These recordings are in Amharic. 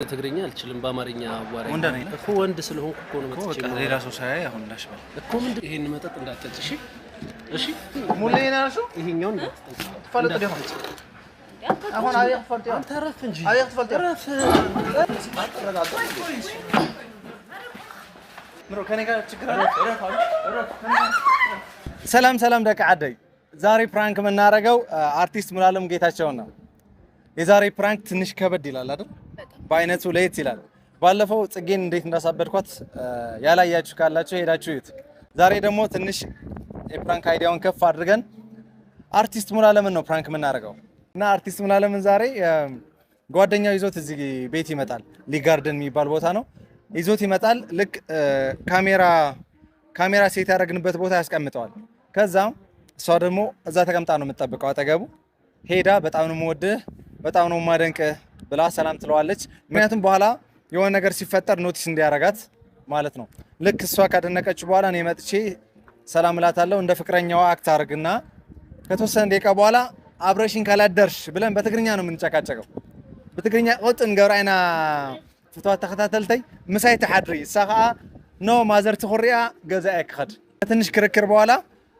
ትግርኛ አልችልም በአማርኛ አዋራኝ እኮ ወንድ ስለሆንኩ እኮ ነው መጥቼ ነው ሌላ ሰው ሳይ አሁን እንዳሽበል እኮ ምንድን ይሄን መጠጥ እንዳትጠጪ እሺ እሺ ሙሌና ነው ይሄኛው ተፈልጥ ደሞ አሁን አየህ ፈልጥ አንተ ረፍ እንጂ አየህ ፈልጥ ረፍ ምሮ ከኔ ጋር ችግር አለ ረፍ ሰላም ሰላም ደቃ አደይ ዛሬ ፕራንክ የምናደርገው አርቲስት ሙሉዓለም ጌታቸው ነው የዛሬ ፕራንክ ትንሽ ከበድ ይላል አይደል ባይነቱ ለየት ይላል ባለፈው ጽጌን እንዴት እንዳሳበድኳት ያላያችሁ ካላችሁ ሄዳችሁ እዩት ዛሬ ደግሞ ትንሽ የፕራንክ አይዲያውን ከፍ አድርገን አርቲስት ሙሉዓለምን ነው ፕራንክ የምናደርገው እና አርቲስት ሙሉዓለምን ዛሬ ጓደኛው ይዞት እዚህ ቤት ይመጣል ሊጋርደን የሚባል ቦታ ነው ይዞት ይመጣል ልክ ካሜራ ሴት ያደረግንበት ቦታ ያስቀምጠዋል ከዛ እሷ ደግሞ እዛ ተቀምጣ ነው የምትጠብቀው አጠገቡ ሄዳ በጣም ነው የምወድህ በጣም ነው የማደንቅህ ብላ ሰላም ትለዋለች ምክንያቱም በኋላ የሆነ ነገር ሲፈጠር ኖቲስ እንዲያረጋት ማለት ነው ልክ እሷ ካደነቀች በኋላ እኔ መጥቼ ሰላም እላታለሁ እንደ ፍቅረኛዋ አክት አድርግና ከተወሰነ ደቂቃ በኋላ አብረሽኝ ካላደርሽ ብለን በትግርኛ ነው የምንጨቃጨቀው በትግርኛ ቆጥን ገብራይና ፍቷት ተከታተልተይ ምሳይ ተሐድሪ ሳኻ ኖ ማዘር ትኹሪያ ገዛይ ክኸድ ትንሽ ክርክር በኋላ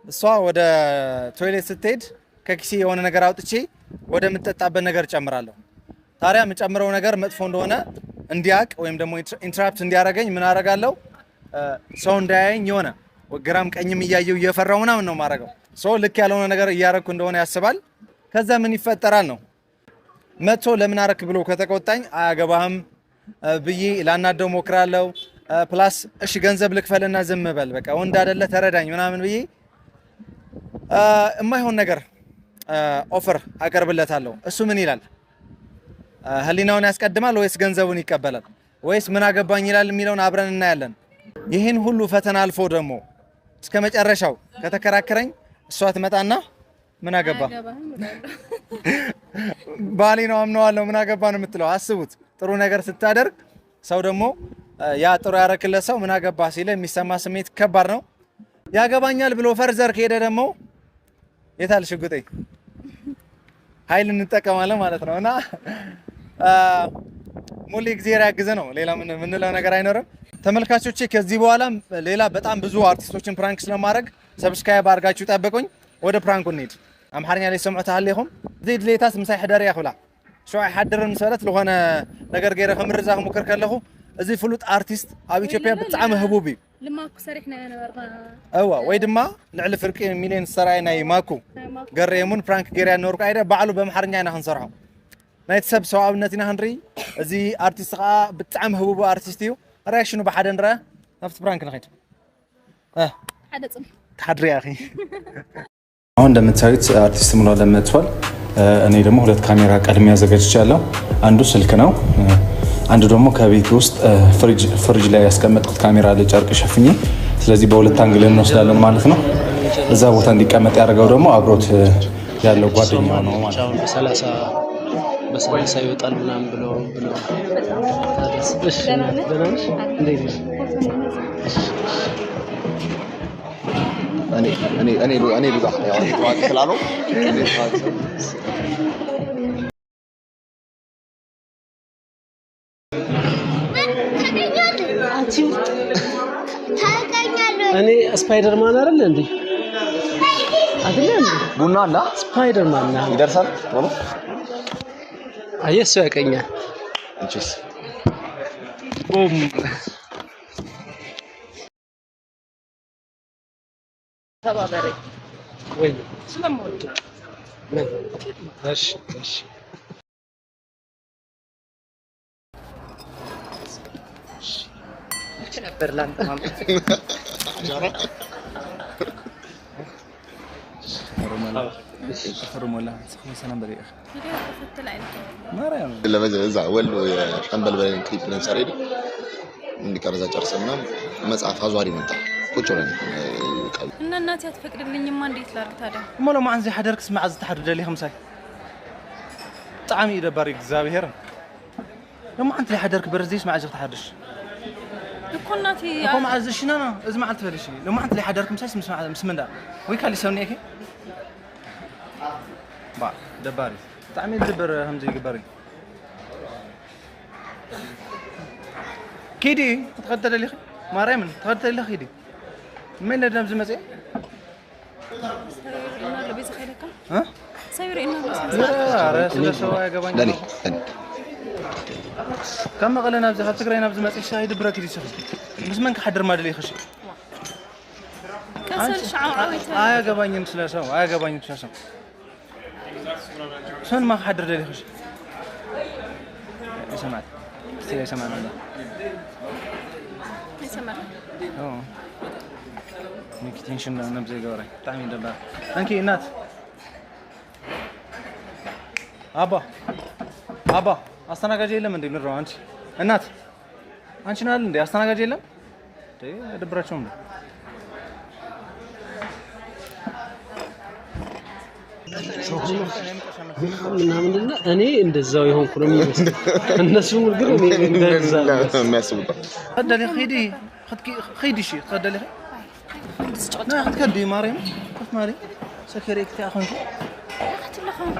እሷ ወደ ቶይሌት ስትሄድ ከኪሴ የሆነ ነገር አውጥቼ ወደ ምትጠጣበት ነገር ጨምራለሁ ታዲያ የምጨምረው ነገር መጥፎ እንደሆነ እንዲያቅ ወይም ደግሞ ኢንተራፕት እንዲያረጋኝ ምን አረጋለሁ ሰው እንዳያየኝ የሆነ ግራም ቀኝም እያየው እየፈራው ምናምን ነው ማረጋው ሰው ልክ ያልሆነ ነገር እያረኩ እንደሆነ ያስባል ከዛ ምን ይፈጠራል ነው መጥቶ ለምን አረክ ብሎ ከተቆጣኝ አያገባህም ብዬ ላናደው ሞክራለሁ ፕላስ እሺ ገንዘብ ልክፈልና ዝም በል በቃ ወንድ አይደለ ተረዳኝ ምናምን ብዬ የማይሆን ነገር ኦፈር አቀርብለታለሁ እሱ ምን ይላል ህሊናውን ያስቀድማል ወይስ ገንዘቡን ይቀበላል ወይስ ምን አገባኝ ይላል የሚለውን አብረን እናያለን ይሄን ሁሉ ፈተና አልፎ ደግሞ እስከ መጨረሻው ከተከራከረኝ እሷ ትመጣና ምን አገባ ባሊ ነው አምነዋለሁ ምን አገባ ነው የምትለው አስቡት ጥሩ ነገር ስታደርግ ሰው ደግሞ ያ ጥሩ ያረክለ ሰው ምን አገባ ሲለ የሚሰማ ስሜት ከባድ ነው ያገባኛል ብሎ ፈርዘር ከሄደ ደግሞ የታል ሽጉጤ ኃይል እንጠቀማለን ማለት ነውና ሙሉ እግዚአብሔር ያግዘ ነው ሌላ ምን ለው ነገር አይኖርም ተመልካቾቼ ከዚህ በኋላ ሌላ በጣም ብዙ አርቲስቶችን ፕራንክ ስለማድረግ ሰብስክራይብ አድርጋችሁ ጠብቁኝ ወደ ፕራንኩ እንሂድ አምሐርኛ ላይ ሰምዑት አለይኩም ዚድ ሌታስ ምሳይ ሕደር ያኹላ ሸው ይሐድርን ሰረት ለሆነ ነገር ገይረ ከምርዛህ ሙከር ከለኹ እዚ ፍሉጥ አርቲስት ኣብ ኢትዮጵያ ብጣዕሚ ህቡብ እዩ لماكو سريحنا نبرنا ايوا وي دما لعل فرق مليون سراي ناي ماكو غريمون فرانك غيريا نورك ايدا بعلو بمحرنيا نا خنسرحو نايت سب سوابنتينا هنري ازي ارتيست بتعم هبوب ارتيست يو رياكشنو بحد نرا نفس فرانك نخيت حدا صم تحضري يا اخي አሁን እንደምታዩት አርቲስት ሙሉዓለም መጥቷል እኔ ደግሞ ሁለት ካሜራ ቀድሜ ያዘጋጅቻለሁ አንዱ ስልክ ነው አንዱ ደግሞ ከቤት ውስጥ ፍሪጅ ላይ ያስቀመጥኩት ካሜራ አለ ጨርቅ ሸፍኜ ስለዚህ በሁለት አንግል እንወስዳለን ማለት ነው እዛ ቦታ እንዲቀመጥ ያደርገው ደግሞ አብሮት ያለው ጓደኛው ነው ማለት ነው በ30 ይወጣል ምናምን ብሎ እሺ ደናንሽ እንዴት ነሽ እኔ ልጋህ ያው ዋት ስላለው እኔ ስፓይደርማን አይደል እንዴ አይደለም ቡና አላ ስፓይደርማን ነው ይደርሳል ቶሎ አየሱ ያቀኛል እቺስ ቡም ተባበረ ወይ ስለማወድ እሺ ነበር ላንተ ማለት فرمولا سنه بريء مريم لما اذا ولو شامبل بلين كليب نسريد እንዲ ቀርዛ ጨርሰና መጽሐፍ አዟሪ መጣ ቁጭ ብለን እና እናት ያትፈቅድልኝማ እንዴት ላድርግ ታዲያ ሞሎ ማን ዘይ ሐደርክ ስማዕ ዝተሐደደ ለይ خمساي ጣዕሚ ይደባሪ እግዚአብሔር ለማ አንተ ላይ ሐደርክ በርዚስ ማዕ ዘይ ተሐደሽ እኮ እናቴ እኮ ማዕዝሽና እዚ ማዕልት ፈልሽ ለማ አንተ ላይ ሐደርክ ምሳይ ስምንዳ ወይ ካሊ ሰውኒ እከ با دباري تعمل دبر همزي قبري كيدي تغدى لي مريم تغدى لي خيدي من لدنا بزمزي إنه اللي بيزخ خيرك ها سير إنه لا راسل سواء قباني داني كم غلنا بزخ تقرينا بزمزي شاهد برك دي شخص بس منك حدر ما لي خشي كسر شعاعي قباني مسلسل قباني مسلسل شلون ما حدر لي خشي سمعت سمعنا هذا سمعت ميك تنشن نبزي قوري طعمي دبا انكي نات ابا استناجاجي የለም እንዴ ምንድነው አንቺ እናት አንቺ ነው አይደል እንዴ አስተናጋጅ የለም እንዴ ደብራቸው እንዴ ምንድነው እኔ እንደዛው የሆንኩ ነው የሚመስለው እነሱ ግን እኔ እንደዛው የሚያስቡት ተደለ خيدي شي تفضلي لا تكدي مريم كيف مريم سكريك تاع اخوك اختي لخون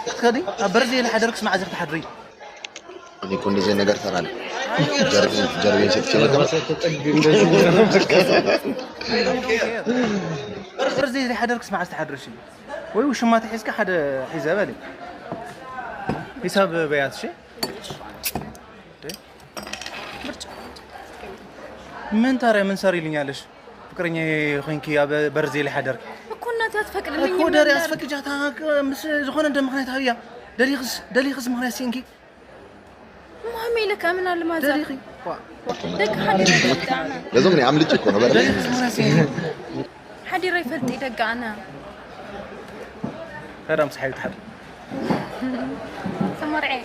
تكدي بردي لحدرك اسمع عزك تحضري እኔ እኮ እንደዚህ ነገር ተራለ ጀርቤን ስትችል بردي لحدرك اسمع عزك تحضري شي وي وش ما تحسك حدا حساب بالي حساب بيات شي من ترى من صار يلኛለሽ ፍቅረኛ ሆንኪ በርዜ ላይ ሐደርክ እኮ እናት አትፈቅድልኝ እኮ ደሪ አስፈቅጃታ ምስ ዝኾነ እንደ ምክንያት አብያ ደሊኽስ ምክንያት ሲንኪ ማሚ ለካ ምን አለ ማዛ ደሊኺ ደግ حد يدقعنا لازم ني عملت እኮ ነው በረ ደሊኽስ ምክንያት ሲንኪ حد يفلت يدقعنا هذا مصحيح تحت سمرعي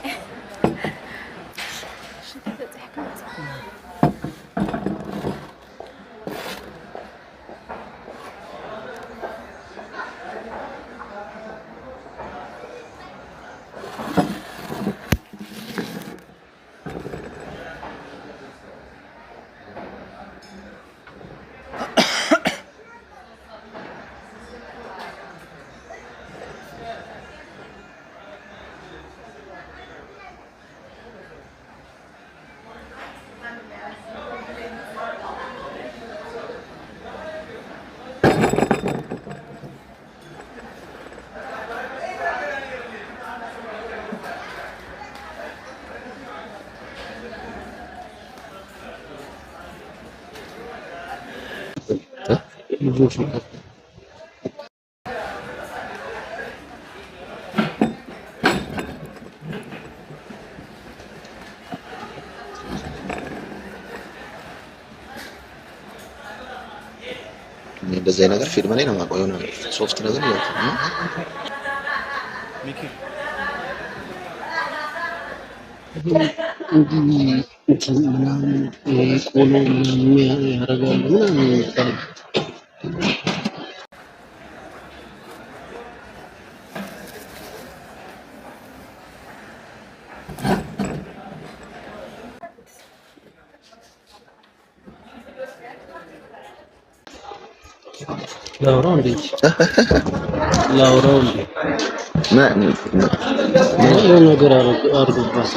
እንደዚህ ነገር ፊልም ላይ ነው ማቆየው ነው ሶፍት ነገር ነው ሚኪ ምናምን ቆሎ ምናምን ያረጋሉ ምናምን ይባላል ላውራው እንዴ ما ነገር አርጉባታ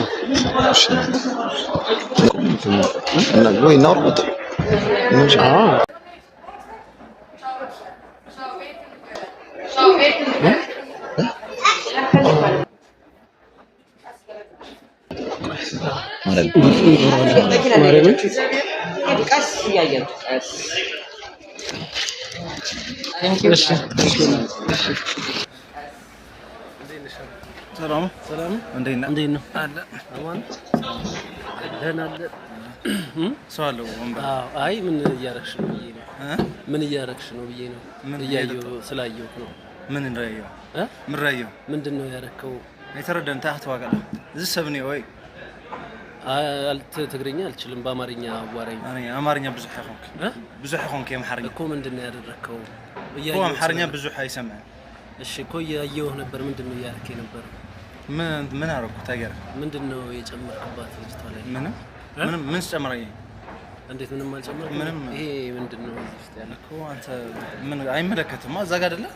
እና ወይ ነው እንጂ ሰላም እንዴት ነው አለ አማን ደህና አለ ሰው አለው ወንበር አይ ምን እያረክሽ ነው ብዬ ነው ምን እያረክሽ ነው ብዬ ነው እያየሁ ስላየሁት ነው ምን እንደያየው ምን ራየው ምንድነው ያረከው አይተረደን ታህት ዋጋላ እዚህ ሰብኔ ወይ አልተ ትግርኛ አልችልም በአማርኛ አዋራኝ እኔ አማርኛ ብዙ ሆንክ የማርኛ እኮ ምንድነው ያደረከው እያየሁ አማርኛ ብዙ አይሰማም እሺ እኮ እያየሁ ነበር ምንድነው ያረከኝ ነበር ምን አረኩ ታገር ምንድነው የጨመርክባት ልጅቷ ላይ ምን ጨመረኝ እንዴት ምንም አልጨመርኩም ይሄ ምንድነው እስቲ ያልኩ አንተ ምን አይመለከትም እዛ ጋር አይደለ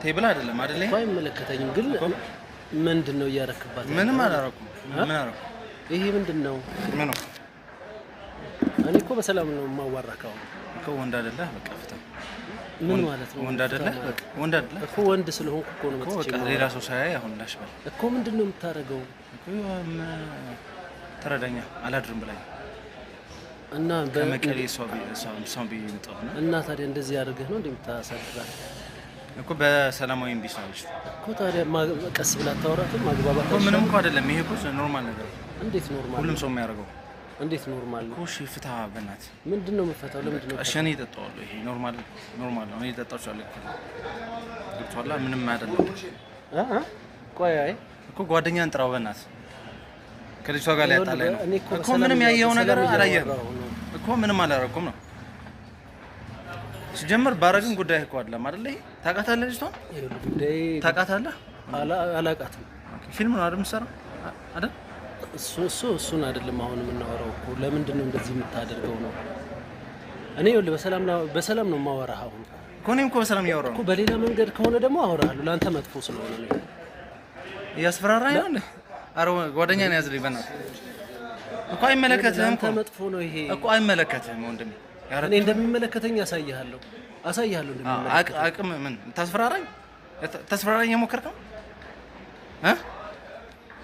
ቴብል አይደለም አይደለ አይመለከተኝም ግን ምንድነው ያረክባት ምንም አላረኩም ምን አረኩ ይሄ ምንድነው? ምን ነው? እኔ እኮ በሰላም ነው የማዋራከው እኮ ወንድ አይደለህ በቃ ፍታ። ምን ማለት ነው? ወንድ አይደለህ በቃ ወንድ አይደለህ እኮ ወንድ ስለሆንኩ እኮ ነው እኮ በቃ ሌላ ሰው ሳያይ አሁን ላሽ በል እኮ ምንድነው የምታደርገው? እኮ ተረዳኛ አላድርም ብላኝ እና በመቀሌ ሰው ቢመጣው እና ታዲያ እንደዚህ ያደርገህ ነው እንደምታሳድራል እኮ በሰላማዊ ቢሳልሽ እኮ ታዲያ ቀስ ብላ ታወራትም ማግባባት እኮ ምንም እኮ አይደለም። ይሄ እኮ ኖርማል ነገር እንዴት ኖርማል? ሁሉም ሰው የሚያደርገው እንዴት ኖርማል ነው? እሺ ፍታ በእናትህ። ምንድነው የምፈታው? ለምንድነው? እሺ እኔ እጠጣዋለሁ። ይሄ ኖርማል ነው። እኔ እጠጣዋለሁ። ገብቶሃል? ምንም አይደለም። ቆይ አይ እኮ ጓደኛን ጥራው በእናትህ። ከልጅቷ ጋር ላይ ያጣላኝ ነው እኮ ምንም ያየኸው ነገር አላየህም እኮ ምንም አላደረኩም ነው ሲጀምር ባረግን ጉዳይ እኮ አይደለም አይደል? ይሄ ታውቃታለህ ልጅቷን? ታውቃታለህ? አላውቃትም። ፊልም ነው አይደል የምትሰራው አይደል? እሱን አይደለም አሁን የምናወራው እኮ። ለምንድን ነው እንደዚህ የምታደርገው ነው? እኔ ይኸውልህ በሰላም ነው የማወራህ አሁን እኮ። እኔም እኮ በሰላም እያወራሁ እኮ። በሌላ መንገድ ከሆነ ደግሞ አወራሃለሁ። ለአንተ መጥፎ ስለሆነ ነው። እያስፈራራኝ ነው እንዴ? ኧረ ጓደኛዬን ያዝልኝ በእናትህ እኮ። አይመለከትህም እኮ። መጥፎ ነው ይሄ እኮ። አይመለከትህም ወንድሜ። እኔ እንደሚመለከተኝ አሳይሃለሁ እንደሚመለከተኝ። አቅም ምን ታስፈራራኝ የሞከርክ ነው?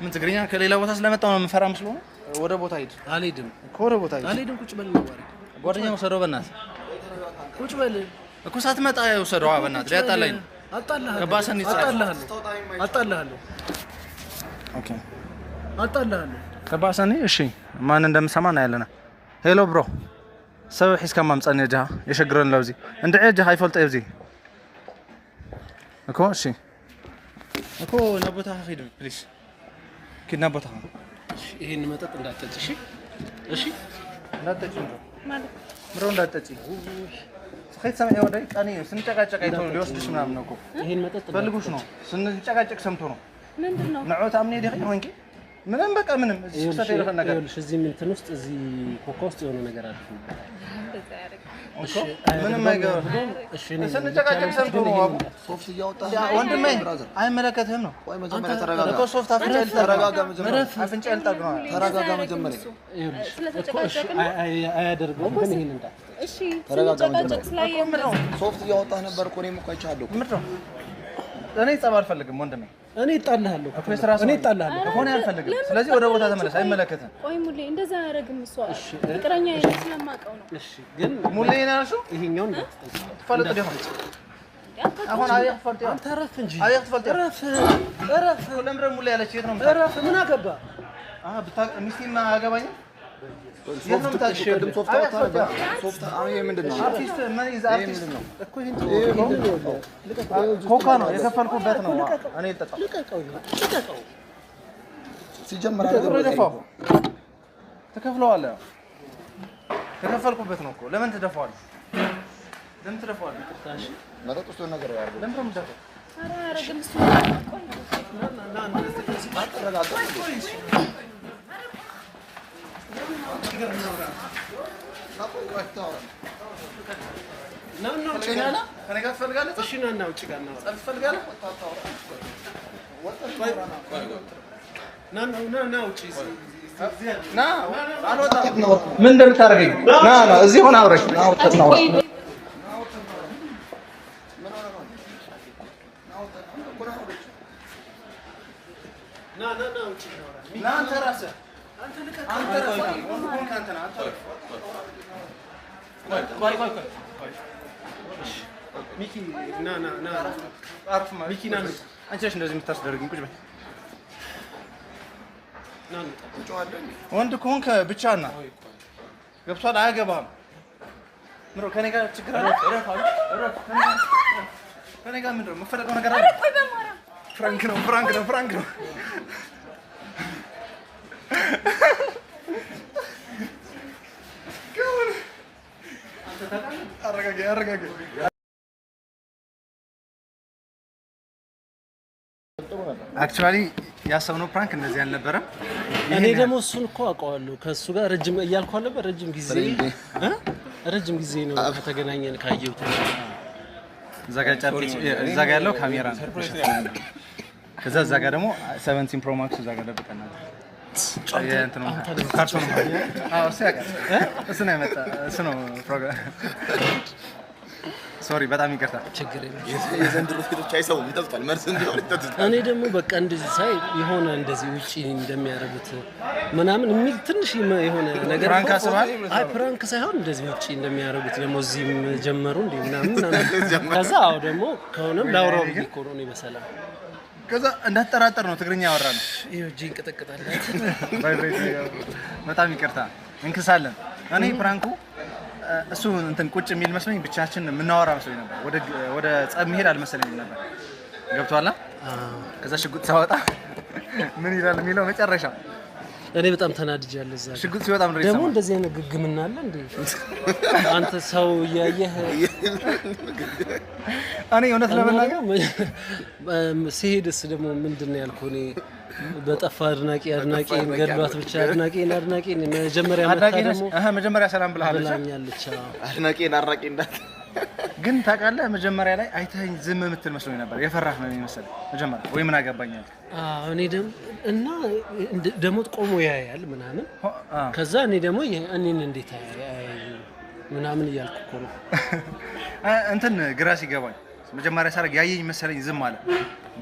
ምን ትግርኛ ከሌላ ቦታ ስለመጣው ነው የምፈራ መስሎ ነው? ወደ ቦታ ሂድ። አልሄድም እኮ ወደ ቦታ ሂድ። አልሄድም። ቁጭ በል ነው ባሪ። ጓደኛው ወሰደው በእናትህ። ቁጭ በል እኮ ሳትመጣ ወሰደው በእናትህ። ሊያጣላኝ ነው። አጣላሃለሁ። ኦኬ አጣላሃለሁ። ከባሰኒ እሺ፣ ማን እንደምሰማ ነው ያለና። ሄሎ ብሮ ሰብ ሒዝካ ማምፀኒ ጃ የሸግረን ለውዚ እንድዕ ጃ አይፈልጠ ይብዚ እኮ። እሺ እኮ ነቦታ ሂድ ፕሊዝ። ኪድና ቦታ ይሄን መጠጥ እንዳትጠጪ እሺ? እሺ እንዳትጠጪ ማለት ብሮ እንዳትጠጪ። ኸይት ሰማይ ወደይ ቀኒ ስንጨቃጨቅ አይቶ ሊወስድሽ ምናምን ነው እኮ። ይሄን መጠጥ ፈልጉሽ ነው ስንጨቃጨቅ ሰምቶ ነው። ምንድነው? ነዑት አምኔ ዲኺ ወንኪ ምንም በቃ ምንም እዚህ ሰተ ይለፈ ነገር እዚህ እንትን ውስጥ እዚህ ኮካ ውስጥ የሆነ ነገር አለ። እሺ ምንም አይገባም። እሺ ስንጨቃጨቅ ሰምቶ ነው። ሶፍት እያወጣ ወንድሜ አይመለከትህም ነው። ቆይ መጀመሪያ ተረጋጋ። እኮ ሶፍት አፍንጫ ተረጋጋ መጀመሪያ። አፍንጫ ልጠግ ነው። ተረጋጋ መጀመሪያ። አያደርገውም ግን ይሄን እንዳ እሺ ተረጋጋ። ሶፍት እያወጣ ነበር እኮ እኔም እኮ አይቻለሁ። ምንድን ነው? እኔ ጸብ አልፈልግም ወንድሜ። እኔ እጣልሃለሁ እኔ እጣልሃለሁ ከሆነ አልፈልግም። ስለዚህ ወደ ቦታ ተመለስ። አይመለከትህም። ቆይ ሙሌ እንደዛ አያደርግም። እሷ ፍቅረኛ ስለማውቀው ነው። እሺ ግን ሙሌ ነው ያልሽው? ይሄኛውን ትፈልጥ ደግሞ አሁን አይፈልጥ። አንተ ረፍ እንጂ አይፈልጥ። ረፍ ለምረ ሙሌ ያለች የት ነው? ረፍ ምን አገባ? ሚስቴማ አያገባኝም። ሶፍት አወጣ ነበር። ሶፍት አሁን ይሄ ምንድን ነው? አርቲስት ምን ይዛ አርቲስት ነው እኮ ኮካ ነው የከፈልኩበት ነው። እኔ ልጠጣው። ልቀቀው ሲጀመር ትከፍለዋለህ። የከፈልኩበት ነው እኮ። ለምን ትደፋዋለህ? መጠጥ ውስጥ ነገር ያደርጋል። ለምን ትደፋው? ኧረ አያደርግም እሱ። ምን እንደምታደርገኝ ና እዚህ ሆነ አብረሽ ሚኪ ና አርፍ ሚኪ ና አንቺ ነሽ እንደዚህ የምታስደርግኝ። ቁጭ በይ ወንድ ከሆንክ ብቻህን ና። ገብቶሃል? አያገባህም። ምነው ከእኔ ጋር ችግር አለ? ከእኔ ጋር ምንድን ነው የምትፈልገው ነገር አለ? ፍራንክ ነው። አረጋጋ። አክቹዋሊ ያሰብነው ፕራንክ እንደዚህ አልነበረም። እኔ ደግሞ እሱን እኮ አውቀዋለሁ። ከእሱ ጋር ረጅም እያልኩ አልነበር? ረጅም ጊዜ ነው ከተገናኘን ካየሁት። እዛ ጋር ያለው ካሜራ ነው። ከዛ እዛ ጋር ደግሞ 17 ፕሮ ማክስ እዛ ጋር ደብቀናል። እንትን ነው ካርቶን ነው እሱ ያውቃል እሱ ነው የመጣ እሱ ነው ፕሮግራም ሶሪ በጣም ይቅርታ ችግር የለም የዘንድሮ ሴቶች አይሰውም ይጠጡታል መርዝ እንዲሆን ይጠጡታል እኔ ደግሞ በቃ እንደዚህ ሳይ የሆነ እንደዚህ ውጪ እንደሚያረጉት ምናምን የሚል ትንሽ የሆነ ነገር ፕራንክ አስባል አይ ፕራንክ ሳይሆን እንደዚህ ውጪ እንደሚያረጉት ደግሞ እዚህም ጀመሩ እንዴ ምናምን ከዛ አው ደግሞ ከሆነም ላውራው ቢኮ ነው በሰላም ከዛ እንዳትጠራጠር ነው ትግርኛ ያወራ ነው ይሄው ጂ እንቀጠቀጣለን ቫይብሬት በጣም ይቅርታ እንክሳለን እኔ ፕራንኩ እሱ እንትን ቁጭ የሚል መስሎኝ ብቻችን የምናወራ መስሎኝ ነበር ወደ ጸብ መሄድ አልመሰለኝም ነበር ገብቷላ ከዛ ሽጉጥ ሳወጣ ምን ይላል የሚለው መጨረሻ እኔ በጣም ተናድጃለሁ እዛ ሽጉጥ ሲወጣ ምን ደግሞ እንደዚህ አይነት ግግምና አለ እንዴ አንተ ሰው ያየህ እኔ እውነት ለመናገር ሲሄድስ ደግሞ ምንድነው ያልኩህ እኔ በጠፋ አድናቂን ገድሏት ብቻ አድናቂን መጀመሪያ መጣ ደግሞ መጀመሪያ ሰላም ብላኛለች አድናቂን አራቂ እንዳት ግን ታውቃለህ መጀመሪያ ላይ አይተኸኝ ዝም የምትል መስሎኝ ነበር የፈራህ ነው የሚመስለው መጀመሪያ ወይ ምን አገባኛል እኔ ደግሞ እና ደግሞ ቆሞ ያያል ምናምን ከዛ እኔ ደግሞ እኔን እንዴት ምናምን እያልኩ እኮ ነው እንትን ግራ ሲገባኝ መጀመሪያ ሳረግ ያየኝ መሰለኝ ዝም አለ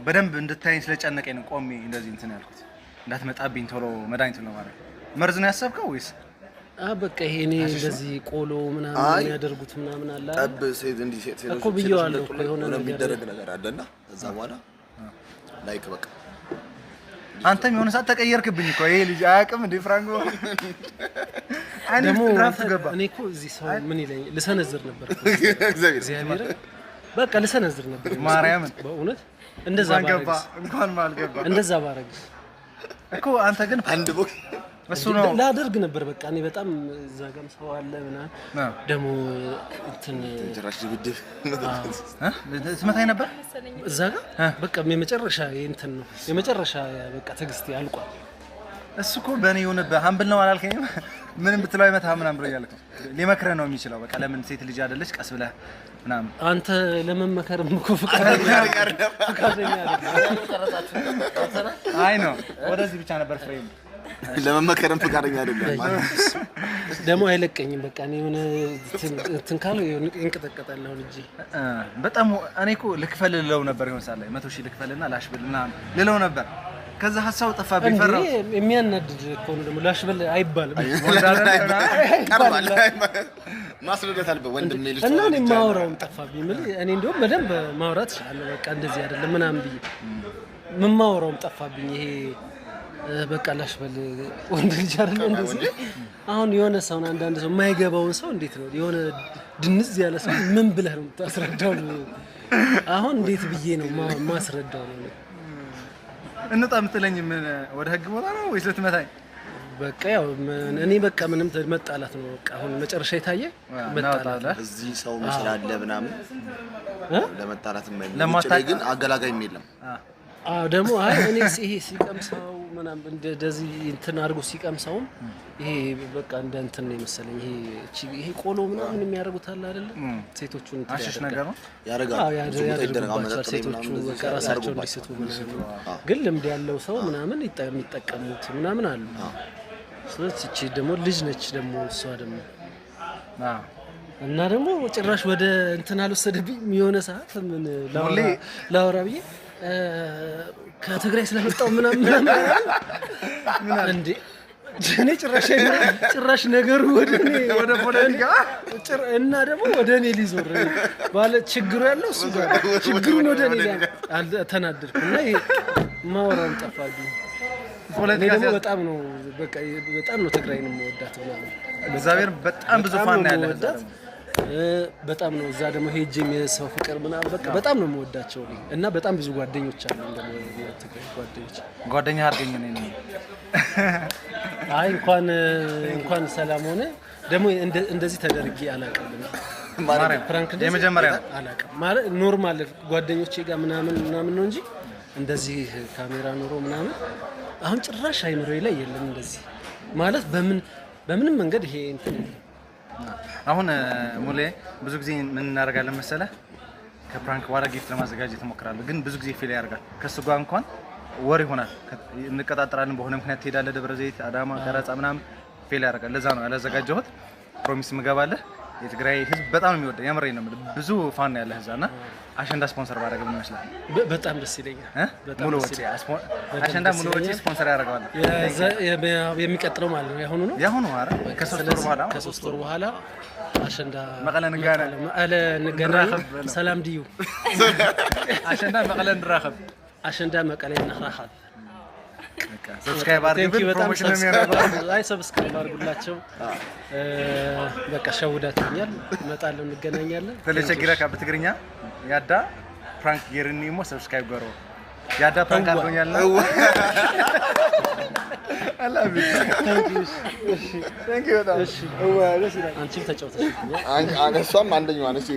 በደንብ እንድታይኝ ስለጨነቀኝ ነው ቆሜ እንደዚህ እንትን ያልኩት እንዳትመጣብኝ ቶሎ መድኃኒት ነው ማለት መርዝ ነው ያሰብከው ወይስ በቃ ይሄ እኔ እንደዚህ ቆሎ ምናምን የሚያደርጉት ምናምን አለ ጠብ ሴት እንዲህ ሴት እኮ ብየዋለሁ እኮ የሆነ የሚደረግ ነገር አለና እዛ በኋላ ላይክ በቃ አንተም የሆነ ሰዓት ተቀየርክብኝ እኮ ይሄ ልጅ አያውቅም እንደ ፍራንኮ ደግሞ እኔ እኮ እዚህ ሰው ምን ይለኝ ልሰነዝር ነበር እግዚአብሔር በቃ ልሰነዝር ነበር ማርያምን በእውነት እንደዛ ባረግ እንኳን ማልገባ እንደዛ ባረግ እኮ አንተ ግን አንድ ቦክስ እሱ ነው ላደርግ ነበር በቃ እኔ በጣም እዛ ጋርም ሰው አለ ምናምን ደግሞ እንትን ጭራሽ ድብድብ ትመታኝ ነበር እዛ ጋር በቃ የመጨረሻ እንትን ነው የመጨረሻ በቃ ትግስት ያልቋል እሱ እኮ በእኔ የሆነ በሀምብል ነው አላልከኝም ምንም ብትለው አይመታህም ምናምን ብሎ እያልከው ሊመክረህ ነው የሚችለው በቃ ለምን ሴት ልጅ አይደለች ቀስ ብለህ ምናምን አንተ ለመመከርም እኮ ፈቃደኛ አይደለም አይ ነው ወደዚህ ብቻ ነበር ፍሬም ለመመከርም ፈቃደኛ አይደለም ደግሞ አይለቀኝም በቃ እኔ የሆነ ትንካለው እንቀጠቀጣለሁ ልጅ በጣም እኔ እኮ ልክፈልለው ነበር ይሆን ሳለ 100,000 ልክፈልና ላሽብል ምናምን ልለው ነበር ከዛ ሐሳቡ ጠፋብኝ ፈራው የሚያናድድ እኮ ነው ደግሞ ላሽብል አይባልም ቀርባል ማስረዳት አለበት ወንድም ልጅ እና እኔ ማውራውም ጠፋብኝ እኔ እንደውም በደንብ ማውራት ይችላል በቃ እንደዚህ አይደለም ምናምን ብዬ ምን ማውራውም ጠፋብኝ ይሄ በቃ ላሽበል ወንድ ልጅ አይደለም እንደዚህ አሁን የሆነ ሰው አንዳንድ ሰው የማይገባውን ሰው እንዴት ነው የሆነ ድንዝ ያለ ሰው ምን ብለህ ነው ታስረዳው አሁን እንዴት ብዬ ነው ማስረዳው ነው እንጣ ምትለኝ ምን ወደ ህግ ቦታ ነው ወይስ ልትመታኝ በቃ ያው እኔ በቃ ምንም መጣላት ነው በቃ አሁን መጨረሻ የታየ መጣላት እዚህ ሰው መስላለ ምናምን ለመጣላት የማይመች ግን አገላጋይም የለም ደግሞ አይ እኔ ይሄ ሲቀምሰው ምናምን እንደዚህ እንትን አድርጎ ሲቀምሰው ይሄ በቃ እንደ እንትን ነው መሰለኝ ይሄ ቆሎ ምናምን የሚያደርጉት አለ አይደል ሴቶቹን አሽሽ ነገር ነው ያደርጋሉ ሴቶቹ በቃ ራሳቸው እንዲስቱ ምናምን ግን ልምድ ያለው ሰው ምናምን የሚጠቀሙት ምናምን አሉ ስለዚህ እቺ ደግሞ ልጅ ነች ደግሞ እሷ ደግሞ እና ደግሞ ጭራሽ ወደ እንትን አልወሰደብኝ የሆነ ሰዓት ምን ላውራ ብዬ ከትግራይ ስለመጣው ምናምን እንዴ እኔ ጭራሽ ነገሩ ወደ ፖለቲካ እና ደግሞ ወደ እኔ ሊዞር ባለ ችግሩ ያለው እሱ ጋር ችግሩን ወደ እኔ ተናደድኩና ይሄ ማወራውን ጠፋብኝ ፖለቲካ በጣም ነው በቃ በጣም ነው ትግራይን የምወዳት ምናምን እግዚአብሔር በጣም ብዙ ፋን ያለ በጣም ነው እዛ ደግሞ ሄጄም የሰው ፍቅር ምናምን በቃ በጣም ነው የምወዳቸው እና በጣም ብዙ ጓደኞች አሉ ደግሞ የትግራይ ጓደኛ አድርገኝ ነኝ አይ እንኳን ሰላም ሆነ ደግሞ እንደዚህ ተደርጌ አላውቅም ማርያም ፍራንክ የመጀመሪያ አላውቅም ማለት ኖርማል ጓደኞቼ ጋር ምናምን ነው እንጂ እንደዚህ ካሜራ ኖሮ ምናምን አሁን ጭራሽ አይምሮዬ ላይ የለም እንደዚህ ማለት በምንም መንገድ ይሄ እንትን አሁን ሙሌ ብዙ ጊዜ ምን እናደርጋለን መሰለህ ከፕራንክ በኋላ ጊፍት ለማዘጋጀት እሞክራለሁ ግን ብዙ ጊዜ ፌል ያደርጋል ከሱ ጋር እንኳን ወር ይሆናል እንቀጣጠራለን በሆነ ምክንያት ትሄዳለህ ደብረ ዘይት አዳማ ቀረጻ ምናምን ፌል ያደርጋል ለዛ ነው ያላዘጋጀሁት ፕሮሚስ ምገባለህ የትግራይ ህዝብ በጣም ነው የሚወደው የምሬ ነው ብዙ ፋን ነው ያለህ እዛና አሸንዳ ስፖንሰር ባደረገ ምን ይመስላል በጣም ደስ ይለኛል ሙሉ ወጪ አሸንዳ ሙሉ ወጪ ስፖንሰር ያደርጋል የሚቀጥለው ማለት ነው ያሁኑ አረ ከ3 ወር በኋላ አሸንዳ መቀለ ንገና ሰላም ድዩ አሸንዳ መቀለ ንራኸብ አሸንዳ መቀለ ንራኸብ ሰብስክራይብ አድርጉ ፕሮሞሽን ነው የሚያደርገው አይ ሰብስክራይብ አድርጉላቸው በቃ ሸውዳትኛል እመጣለሁ እንገናኛለን ተለቸግራ በትግርኛ ያዳ ፍራንክ ጌርኒሞ ሰብስክራይብ ገሮ ያዳ ፍራንክ አድርጎኛል I love you. Thank you. እሺ አንቺም ተጫውተሽ እሷም አንደኛዋ ነች